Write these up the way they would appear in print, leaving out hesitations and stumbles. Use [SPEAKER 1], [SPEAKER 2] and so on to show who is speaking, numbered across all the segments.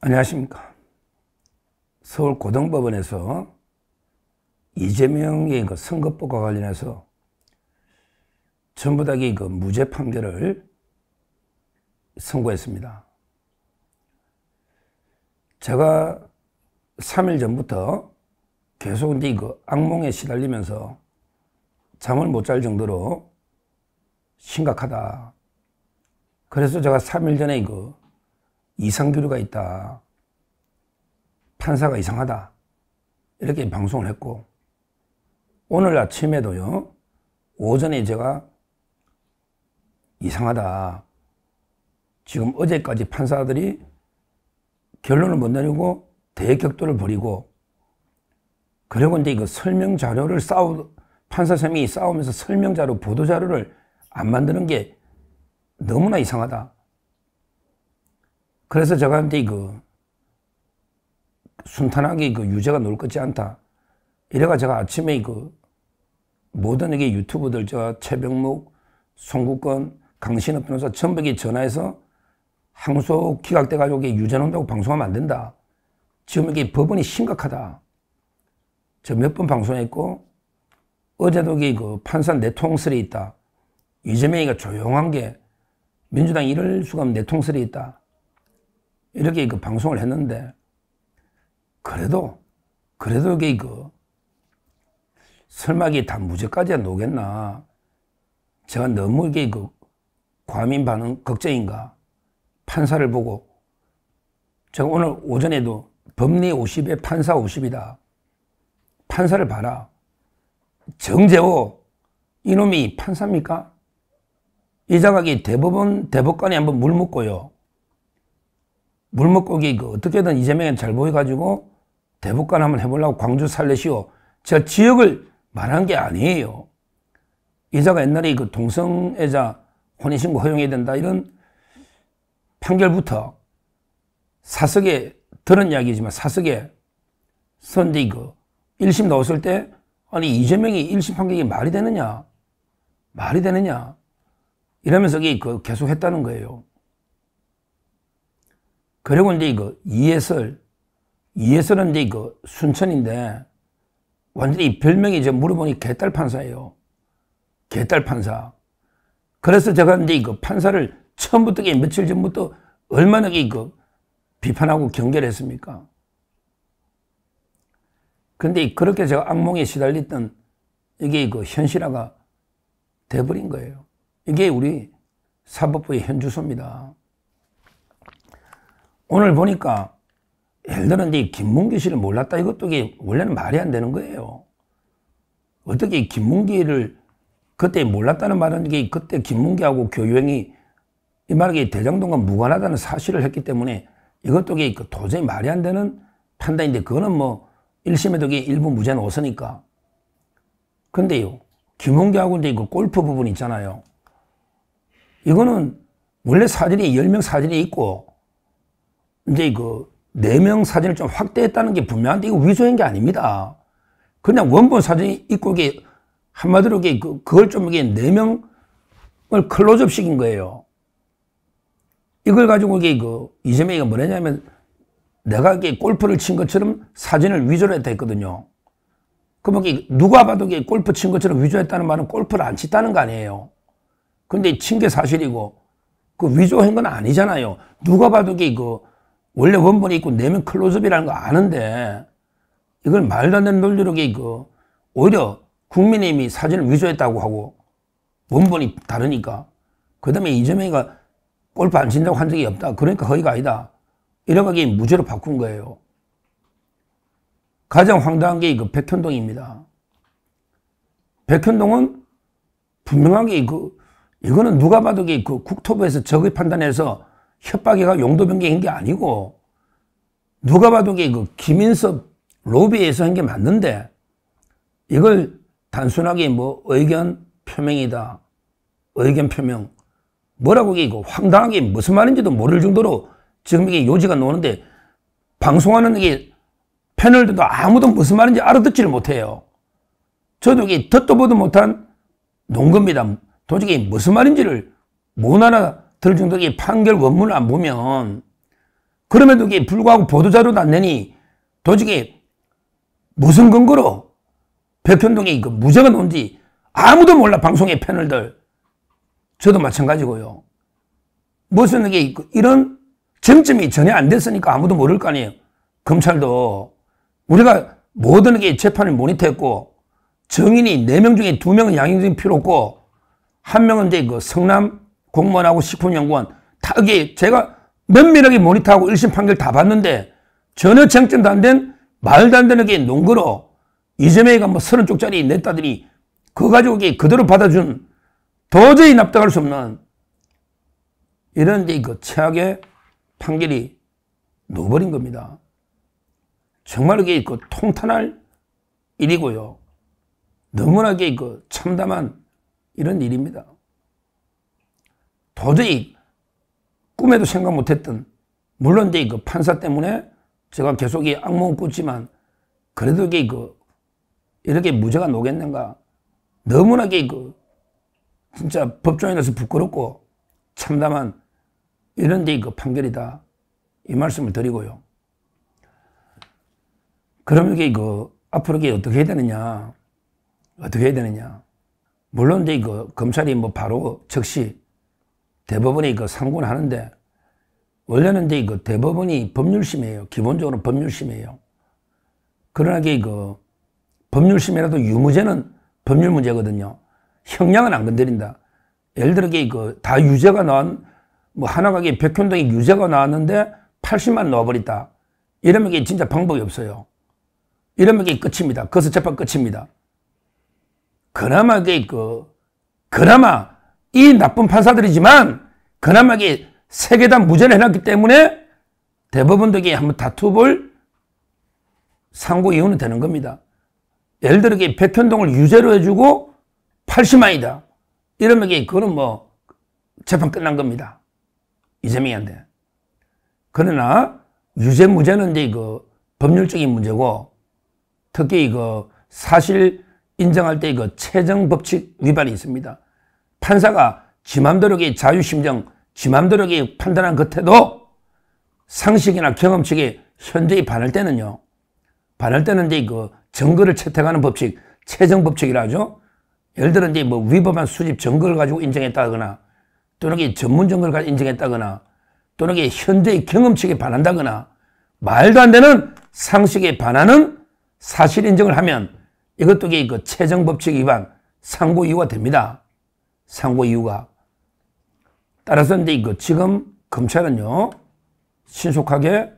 [SPEAKER 1] 안녕하십니까. 서울고등법원에서 이재명의 선거법과 관련해서 전부 다 무죄 판결을 선고했습니다. 제가 3일 전부터 계속 악몽에 시달리면서 잠을 못 잘 정도로 심각하다. 그래서 제가 3일 전에 이상기류가 있다. 판사가 이상하다. 이렇게 방송을 했고, 오늘 아침에도요, 오전에 제가 이상하다. 지금 어제까지 판사들이 결론을 못 내리고 대격돌을 벌이고, 그리고 이제 설명 자료를 판사 3명이 싸우면서 설명 자료, 보도 자료를 안 만드는 게 너무나 이상하다. 그래서 제가 이제 순탄하게 유죄가 나올 것 같지 않다. 이래가 제가 아침에 모든 유튜브들, 최병묵, 송국건, 강신업 변호사 전부 전화해서 항소 기각돼가지고 유죄 나온다고 방송하면 안 된다. 지금 법원이 심각하다. 저 몇 번 방송했고, 어제도 판사 내통설이 있다. 이재명이가 조용한 게 민주당이 이럴 수가 없는 내통설이 있다. 이렇게 방송을 했는데, 그래도 설마 이게 다 무죄까지 나오겠나. 제가 너무 과민 반응 걱정인가. 판사를 보고, 제가 오늘 오전에도 법리 50에 판사 50이다. 판사를 봐라. 정재호, 이놈이 판사입니까? 이 자각이 대법관에 한번 물 먹고요. 물 먹고 어떻게든 이재명이 잘 보여가지고 대법관 한번 해보려고 광주 살래시오. 제가 지역을 말한 게 아니에요. 이자가 옛날에 동성애자 혼인신고 허용해야 된다 이런 판결부터 사석에 들은 이야기지만 사석에 선대 1심 나왔을 때 아니 이재명이 1심 판결이 말이 되느냐 이러면서 계속 했다는 거예요. 그리고 이제 이해설은 이제 순천인데 완전히 별명이 물어보니 개딸 판사예요. 개딸 판사. 그래서 제가 이제 판사를 처음부터 며칠 전부터 얼마나 비판하고 경계를 했습니까? 근데 그렇게 제가 악몽에 시달렸던 이게 현실화가 돼버린 거예요. 이게 우리 사법부의 현주소입니다. 오늘 보니까 예를 들어 이제 김문기 씨를 몰랐다. 이것도 원래는 말이 안 되는 거예요. 어떻게 김문기를 그때 몰랐다는 말은 그때 김문기하고 교유행이 이 말이 대장동과 무관하다는 사실을 했기 때문에 이것도 도저히 말이 안 되는 판단인데 그거는 1심에도 일부 무죄 나왔으니까. 근데요, 김문기하고 이제 골프 부분 있잖아요. 이거는 원래 사진이 10명 사진이 있고 이제 4명 사진을 좀 확대했다는 게 분명한데 이거 위조한 게 아닙니다. 그냥 원본 사진이 있고 한마디로 그걸 좀 4명을 클로즈업 시킨 거예요. 이걸 가지고 이재명이가 뭐냐면 내가 골프를 친 것처럼 사진을 위조를 했다 했거든요. 그러면 누가 봐도 골프 친 것처럼 위조했다는 말은 골프를 안 쳤다는 거 아니에요. 근데 친 게 사실이고 위조한 건 아니잖아요. 누가 봐도 원래 원본이 있고 4명 클로즈업이라는 거 아는데 이걸 말도 안 되는 논리로 오히려 국민의힘이 사진을 위조했다고 하고 원본이 다르니까 그 다음에 이재명이가 골프 안 친다고 한 적이 없다. 그러니까 허위가 아니다. 이래가지고 무죄로 바꾼 거예요. 가장 황당한 게 백현동입니다. 백현동은 분명하게 이거는 누가 봐도 국토부에서 적의 판단해서 협박해가 용도 변경한 게 아니고 누가 봐도 김인섭 로비에서 한 게 맞는데 이걸 단순하게 의견 표명이다. 의견 표명. 뭐라고 황당하게 무슨 말인지도 모를 정도로 지금 이게 요지가 나오는데 방송하는 패널들도 아무도 무슨 말인지 알아듣지를 못해요. 저도 듣도 보도 못한 농겁니다. 도저히 무슨 말인지를 못 알아들을 정도의 판결 원문을 안 보면 그럼에도 불구하고 보도자료도 안 내니 도저히 무슨 근거로 백현동이 그 무죄가 나온지 아무도 몰라. 방송의 패널들. 저도 마찬가지고요. 무슨 이런 쟁점이 전혀 안 됐으니까 아무도 모를 거 아니에요. 검찰도 우리가 모든 재판을 모니터했고 정인이 4명 중에 2명은 양형적인 필요 없고 1명은 이제 그 성남 공무원하고 식품연구원 다 이게 제가 면밀하게 모니터하고 1심 판결 다 봤는데 전혀 쟁점도 안 된 말도 안 되는 게 논거로 이재명이가 뭐 30쪽짜리 냈다더니 그거 가지고 그대로 받아준 도저히 납득할 수 없는 이런 그 최악의 판결이 넣어버린 겁니다. 정말 이게 그 통탄할 일이고요. 너무나 그 참담한 이런 일입니다. 도저히 꿈에도 생각 못했던, 물론 이제 그 판사 때문에 제가 계속 악몽을 꿨지만 그래도 이렇게 무죄가 나오겠는가. 너무나 진짜 법조인으로서 부끄럽고 참담한 이런 그 판결이다. 이 말씀을 드리고요. 그럼 앞으로 어떻게 해야 되느냐. 어떻게 해야 되느냐. 물론 이제 검찰이 뭐 바로 즉시 대법원이 상고를 하는데 원래는 이제 대법원이 법률심이에요. 기본적으로 법률심이에요. 그러나 법률심이라도 유무죄는 법률 문제거든요. 형량은 안 건드린다. 예를 들어 다 유죄가 나온 뭐 하나가 백현동이 유죄가 나왔는데 80만 넣어버렸다. 이러면 진짜 방법이 없어요. 이러면 끝입니다. 거기서 재판 끝입니다. 그나마 그나마 이 나쁜 판사들이지만 그나마 세 개 다 무죄를 해놨기 때문에 대법원도 한번 다투볼 상고 이유는 되는 겁니다. 예를 들어 백현동을 유죄로 해주고 80만이다. 이러면 그거는 뭐 재판 끝난 겁니다. 이재명이한테. 그러나 유죄 무죄는 이제 법률적인 문제고 특히 사실 인정할 때 최정 법칙 위반이 있습니다. 판사가 지 맘대로 자유심정, 지 맘대로 판단한 끝에도 상식이나 경험칙에 현저히 반할 때는요. 반할 때는 이제 증거를 채택하는 법칙, 최정 법칙이라 하죠. 예를 들어 이제 뭐 위법한 수집 증거를 가지고 인정했다거나 또는 전문 증거를 가지고 인정했다거나 또는 현재의 경험칙에 반한다거나 말도 안 되는 상식에 반하는 사실 인정을 하면 이것도 최정 법칙 위반 상고 이유가 됩니다. 상고 이유가. 따라서 이제 지금 검찰은요 신속하게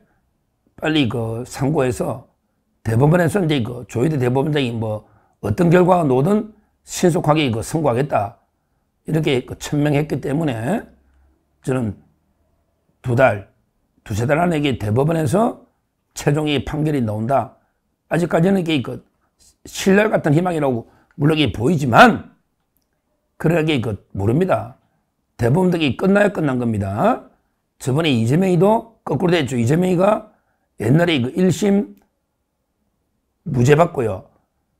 [SPEAKER 1] 빨리 상고해서 대법원에서 이제 조희대 대법원장이 뭐 어떤 결과가 나오든 신속하게 선고하겠다 이렇게 천명했기 때문에 저는 두세 달 안에 대법원에서 최종의 판결이 나온다. 아직까지는 신랄 같은 희망이라고 물론 보이지만 그러게 모릅니다. 대법원도 끝나야 끝난 겁니다. 저번에 이재명이도 거꾸로 됐죠. 이재명이가 옛날에 1심 무죄 받고요.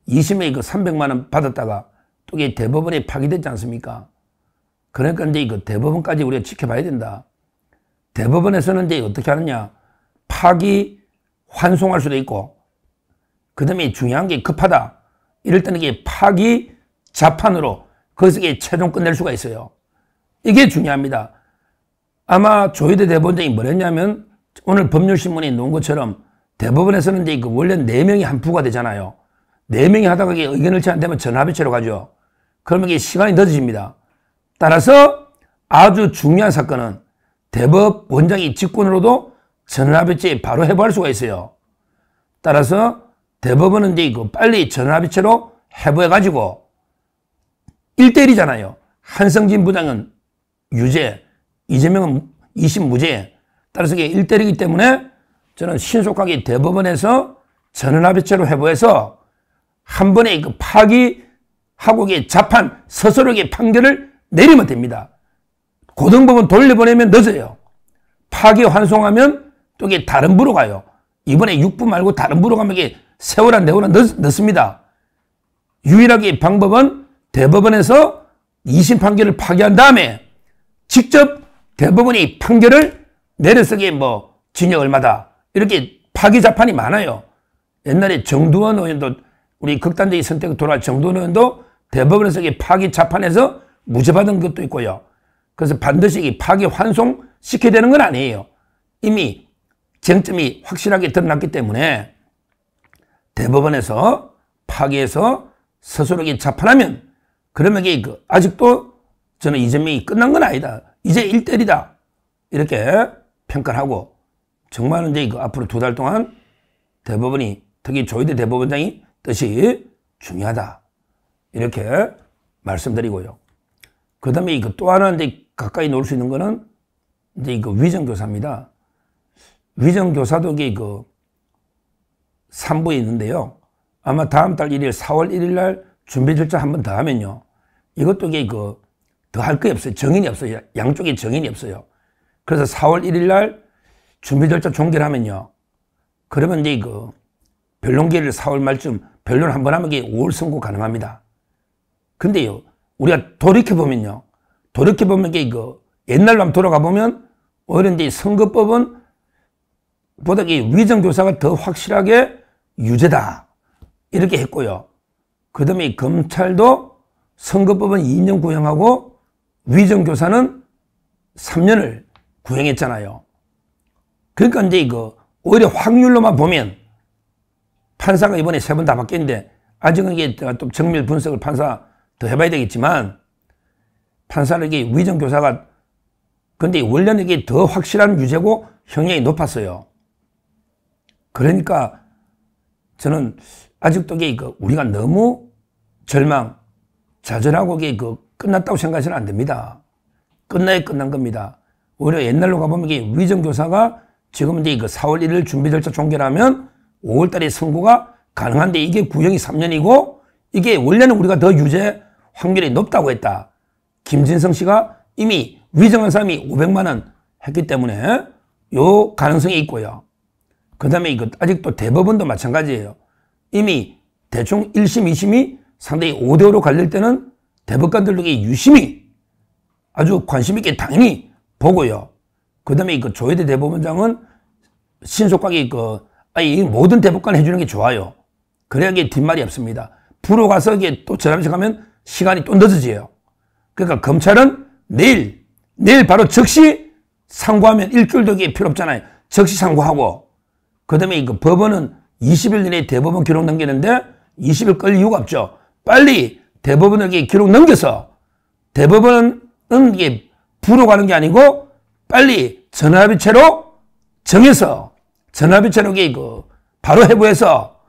[SPEAKER 1] 2심에 300만 원 받았다가 또 대법원에 파기됐지 않습니까? 그러니까 이제 대법원까지 우리가 지켜봐야 된다. 대법원에서는 이제 어떻게 하느냐. 파기 환송할 수도 있고 그 다음에 중요한 게 급하다. 이럴 때는 파기 자판으로 거기서 최종 끝낼 수가 있어요. 이게 중요합니다. 아마 조희대 대법원장이 뭐랬냐면 오늘 법률신문에 놓은 것처럼 대법원에서는 이제 원래 4명이 한 부가 되잖아요. 4명이 하다가 의견을 채 안 되면 전화합의체로 가죠. 그러면 시간이 늦어집니다. 따라서 아주 중요한 사건은 대법원장이 직권으로도 전화합의체 바로 해부할 수가 있어요. 따라서 대법원은 이제 빨리 전화합의체로 해부해가지고 1대1이잖아요. 한성진 부장은 유죄, 이재명은 2심 무죄. 따라서 이게 1대1이기 때문에 저는 신속하게 대법원에서 전원합의체로 해부해서 한 번에 파기하고 자판 스스로에게 판결을 내리면 됩니다. 고등법원 돌려보내면 늦어요. 파기 환송하면 또 이게 다른 부로 가요. 이번에 6부 말고 다른 부로 가면 이게 세월아 내월아 늦습니다. 유일하게 방법은 대법원에서 2심 판결을 파기한 다음에 직접 대법원이 판결을 내려서 뭐 징역 얼마다. 이렇게 파기 재판이 많아요. 옛날에 정두원 의원도 우리 극단적인 선택을 돌아갈 정두원 의원도 대법원에서 파기 재판에서 무죄 받은 것도 있고요. 그래서 반드시 파기 환송 시켜야 되는 건 아니에요. 이미 쟁점이 확실하게 드러났기 때문에 대법원에서 파기해서 스스로 재판하면 그러면 아직도 저는 이재명이 끝난 건 아니다. 이제 1대1이다. 이렇게 평가를 하고 정말 이제 앞으로 2달 동안 대법원이 특히 조희대 대법원장이 뜻이 중요하다. 이렇게 말씀드리고요. 그 다음에 또 하나 이제 가까이 놓을 수 있는 거는 이제 위정교사입니다. 위정교사도 3부에 있는데요. 아마 다음 달 1일 4월 1일 날 준비 절차 한 번 더 하면요. 이것도 더 할 게 없어요. 정인이 없어요. 양쪽에 정인이 없어요. 그래서 4월 1일 날 준비 절차 종결 하면요. 그러면 이제 변론기를 4월 말쯤 변론 한 번 하면 5월 선고 가능합니다. 근데요. 우리가 돌이켜보면요. 옛날로 한번 돌아가 보면 오히려 이제 선거법은 보다 위정교사가 더 확실하게 유죄다. 이렇게 했고요. 그 다음에 검찰도 선거법은 2년 구형하고 위정교사는 3년을 구형했잖아요. 그러니까 이제 오히려 확률로만 보면 판사가 이번에 3번 다 바뀌었는데 아직은 또 정밀 분석을 판사 더 해봐야 되겠지만 판사는 위정교사가 근데 원래는 더 확실한 유죄고 형량이 높았어요. 그러니까 저는 아직도 우리가 너무 절망, 좌절하고 끝났다고 생각해서는 안 됩니다. 끝나야 끝난 겁니다. 오히려 옛날로 가보면 위정교사가 지금 이제 4월 1일 준비 절차 종결하면 5월 달에 선고가 가능한데 이게 구형이 3년이고 이게 원래는 우리가 더 유죄 확률이 높다고 했다. 김진성 씨가 이미 위정한 사람이 500만 원 했기 때문에 요 가능성이 있고요. 그 다음에 아직도 대법원도 마찬가지예요. 이미 대충 1심, 2심이 상당히 5대5로 갈릴 때는 대법관들도 유심히 아주 관심 있게 당연히 보고요. 그 다음에 조희대 대법원장은 신속하게 이 모든 대법관 해주는 게 좋아요. 그래야 뒷말이 없습니다. 부로 가서 또 저람식 하면 시간이 또 늦어져요. 그러니까 검찰은 내일 바로 상고하면 일주일도 필요 없잖아요. 즉시 상고하고 그 다음에 법원은 20일 이내에 대법원 기록 넘기는데 20일 끌 이유가 없죠. 빨리 대법원에게 기록 넘겨서 대법원은 이게 부로 가는 게 아니고 빨리 전화합의체로 정해서 전화합의체로 바로 해부해서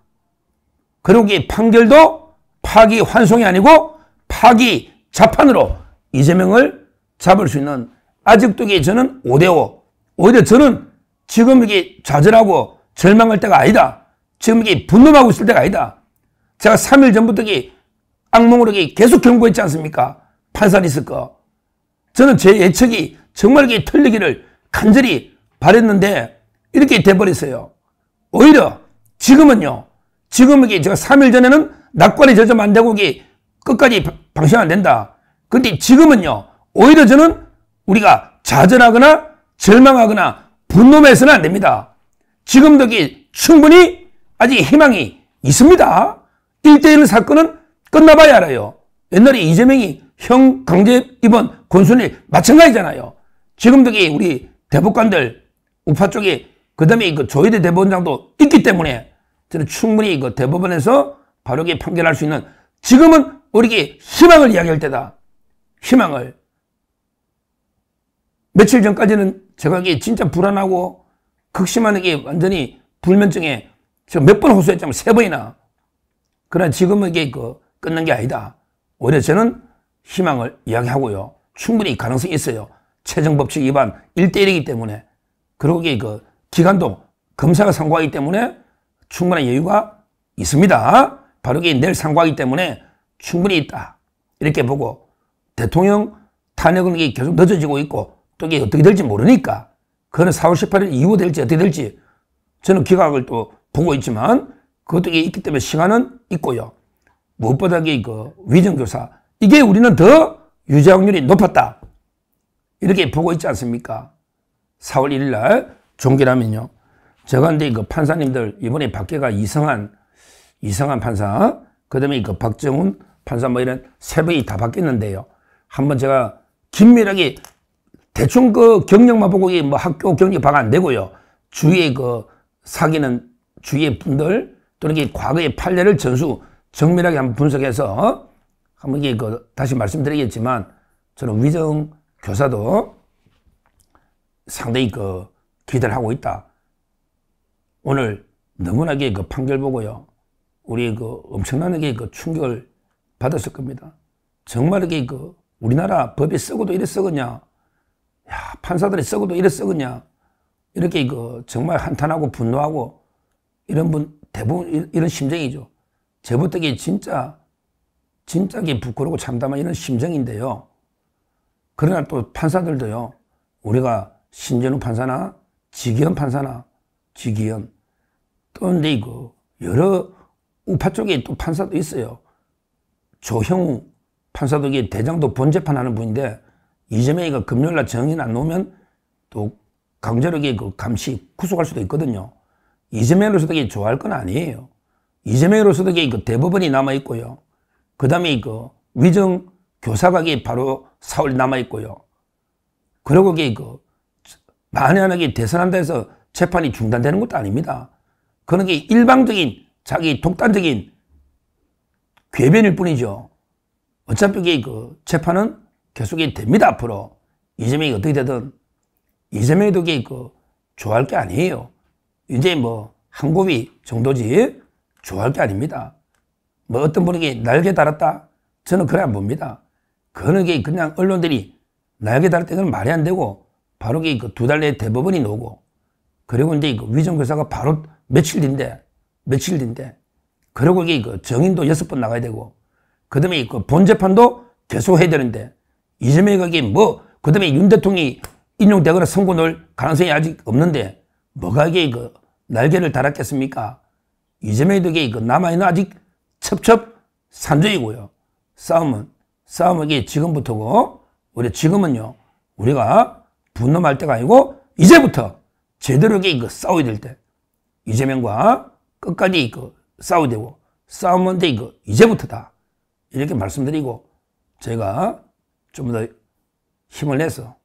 [SPEAKER 1] 그리고 판결도 파기 환송이 아니고 파기 재판으로 이재명을 잡을 수 있는 아직도 저는 5대5 오히려 저는 지금 이게 좌절하고 절망할 때가 아니다. 지금 이게 분노하고 있을 때가 아니다. 제가 3일 전부터 악몽으로 계속 경고했지 않습니까? 판사를 있을 거. 저는 제 예측이 정말 틀리기를 간절히 바랬는데 이렇게 돼버렸어요. 오히려 지금은요. 지금 제가 3일 전에는 낙관이 저점 안 되고 끝까지 방심 안 된다. 근데 지금은요. 오히려 저는 우리가 좌절하거나 절망하거나 분노해서는 안 됩니다. 지금도 충분히 아직 희망이 있습니다. 1대1 사건은 끝나봐야 알아요. 옛날에 이재명이 형 강제 입원 권순일 마찬가지잖아요. 지금도 우리 대법관들 우파 쪽에 그 다음에 조희대 대법원장도 있기 때문에 저는 충분히 대법원에서 바르게 판결할 수 있는 지금은 우리에게 희망을 이야기할 때다. 희망을. 며칠 전까지는 제가 진짜 불안하고 극심한 완전히 불면증에 제가 몇 번 호소했지만 3번이나. 그러나 지금은 끝난 게 아니다. 오히려 저는 희망을 이야기하고요. 충분히 가능성이 있어요. 최정법칙 위반 1대1이기 때문에. 그리고 기간도 검사가 상고하기 때문에 충분한 여유가 있습니다. 바로 내일 상고하기 때문에 충분히 있다. 이렇게 보고 대통령 탄핵은 계속 늦어지고 있고 또 이게 어떻게 될지 모르니까 그거는 4월 18일 이후 될지 어떻게 될지 저는 기각을 또 보고 있지만 그것도 있기 때문에 시간은 있고요. 무엇보다 위정교사 이게 우리는 더 유죄 확률이 높았다. 이렇게 보고 있지 않습니까? 4월 1일 날 종기라면요. 제가 근데 그 판사님들 이번에 밖에가 이성한 판사, 그 다음에 그 박정훈 판사 뭐 이런 세 분이 다 바뀌었는데요. 한번 제가 긴밀하게 대충 그 경력만 보고 뭐 학교 경력파가 안 되고요. 주위에 그 사귀는 주위의 분들 또는 과거의 판례를 정밀하게 한번 분석해서 한번 이게 그 다시 말씀드리겠지만 저는 위정 교사도 상당히 그 기대를 하고 있다. 오늘 너무나게 그 판결 보고요. 우리 그 엄청나게 그 충격을 받았을 겁니다. 정말 이게 그 우리나라 법이 썩어도 이래 썩었냐? 야, 판사들이 썩어도 이래 썩었냐? 이렇게 그 정말 한탄하고 분노하고 이런 분 대부분 이런 심정이죠. 저부터게 진짜게 부끄럽고 참담한 이런 심정인데요. 그러나 또 판사들도요. 우리가 신전우 판사나 지기현 판사나 지기현 또 근데 그 여러 우파 쪽에 또 판사도 있어요. 조형우 판사도 이게 대장도 본재판하는 분인데 이재명이가 금요일날 정인 안 놓으면 또 강제로 그 감시 구속할 수도 있거든요. 이재명으로서도 이게 좋아할 건 아니에요. 이재명으로서도 이게 그 대법원이 남아 있고요. 그 다음에 그 위정 교사가 바로 4월 남아 있고요. 그리고 이게 그 만연하게 대선한다 해서 재판이 중단되는 것도 아닙니다. 그런 게 일방적인 자기 독단적인 궤변일 뿐이죠. 어차피 이게 그 재판은 계속이 됩니다. 앞으로 이재명이 어떻게 되든 이재명도 이게 그 좋아할 게 아니에요. 이제 뭐 한 고비 정도지 좋아할 게 아닙니다. 뭐 어떤 분에게 날개 달았다? 저는 그래 안 봅니다. 그런 게 그냥 언론들이 날개 달을 때는 말이 안 되고 바로 그 두 달 내에 대법원이 나오고 그리고 이제 그 위정교사가 바로 며칠 뒤인데 그리고 이게 그 정인도 6번 나가야 되고 그 다음에 그 본재판도 계속 해야 되는데 이재명이 거기에 뭐 그 다음에 윤 대통령이 인용되거나 선고 넣을 가능성이 아직 없는데 뭐가 이게 그 날개를 달았겠습니까? 이재명도 이게 그 남아있는 아직 첩첩 산적이고요. 싸움은 이게 지금부터고 우리 지금은요 우리가 분노할 때가 아니고 이제부터 제대로 이게 그 싸워야 될 때 이재명과 끝까지 그 싸워야 되고 싸우면 돼 이거 이제부터다 이렇게 말씀드리고 제가 좀 더 힘을 내서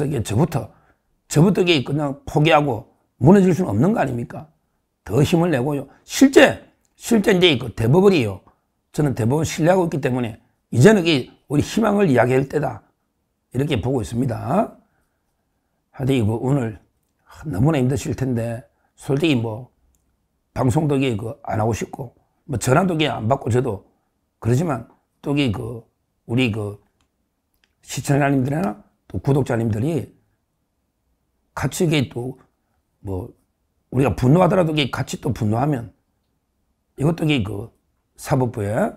[SPEAKER 1] 이게 저부터 이게 그냥 포기하고 무너질 수는 없는 거 아닙니까? 더 힘을 내고요. 실제 이제 그 대법원이요. 저는 대법원 신뢰하고 있기 때문에 이제는 이게 우리 희망을 이야기할 때다. 이렇게 보고 있습니다. 하여튼 이거 오늘 너무나 힘드실 텐데 솔직히 뭐 방송도 이게 그 안 하고 싶고 뭐 전화도 이게 안 받고 저도 그러지만 또 이게 그 우리 그 시청자님들이나 또 구독자님들이 같이 이게 또 뭐 우리가 분노하더라도 이게 같이 또 분노하면 이것도 이게 그 사법부에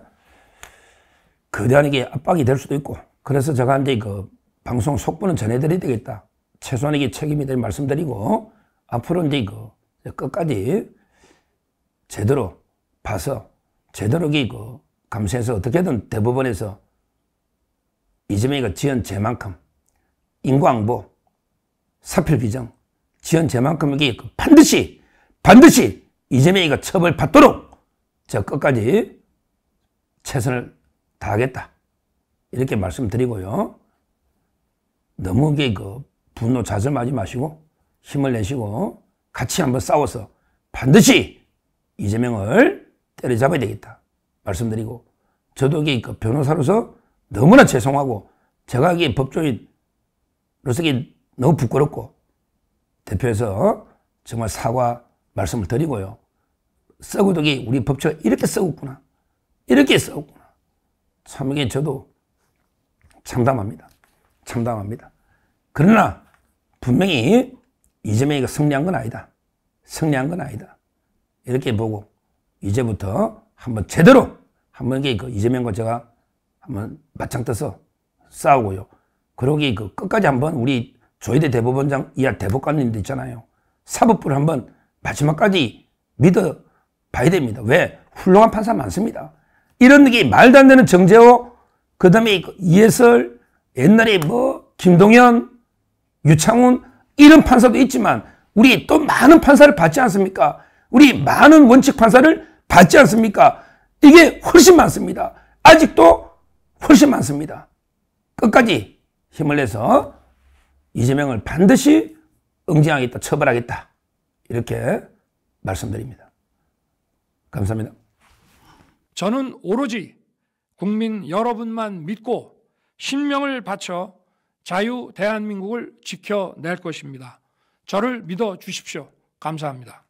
[SPEAKER 1] 거대한 이게 압박이 될 수도 있고 그래서 제가 이제 그 방송 속보는 전해드려야 되겠다. 최소한 이게 책임이 될 말씀드리고 앞으로 이제 그 끝까지 제대로 봐서 제대로 이게 그 감시해서 어떻게든 대법원에서 이재명이가 지은 죄만큼 인과응보, 사필 규정 지은 죄만큼 이게 반드시 이재명이가 처벌받도록 제가 끝까지 최선을 다하겠다 이렇게 말씀드리고요. 너무 이게 그 분노 좌절하지 마시고 힘을 내시고 같이 한번 싸워서 반드시 이재명을 때려잡아야 되겠다 말씀드리고 저도 이게 그 변호사로서 너무나 죄송하고 제가 이게 법조인으로서 이게 너무 부끄럽고 대표해서 정말 사과 말씀을 드리고요. 썩어도 우리 법조가 이렇게 썩었구나. 참 이게 저도 참담합니다. 그러나 분명히 이재명이가 승리한 건 아니다. 이렇게 보고 이제부터 한번 제대로 한번 이게 그 이재명과 제가 한번 맞짱 떠서 싸우고요. 그러고 그 끝까지 한번 우리 조희대 대법원장 이하 대법관님도 있잖아요. 사법부를 한번 마지막까지 믿어 봐야 됩니다. 왜? 훌륭한 판사 많습니다. 이런 게 말도 안 되는 정재호, 그 다음에 이해설, 옛날에 뭐 김동연, 유창훈 이런 판사도 있지만 우리 또 많은 판사를 받지 않습니까? 우리 많은 원칙 판사를 받지 않습니까? 이게 훨씬 많습니다. 아직도 훨씬 많습니다. 끝까지 힘을 내서 이재명을 반드시 응징하겠다, 처벌하겠다, 이렇게 말씀드립니다. 감사합니다.
[SPEAKER 2] 저는 오로지 국민 여러분만 믿고 신명을 바쳐 자유 대한민국을 지켜낼 것입니다. 저를 믿어 주십시오. 감사합니다.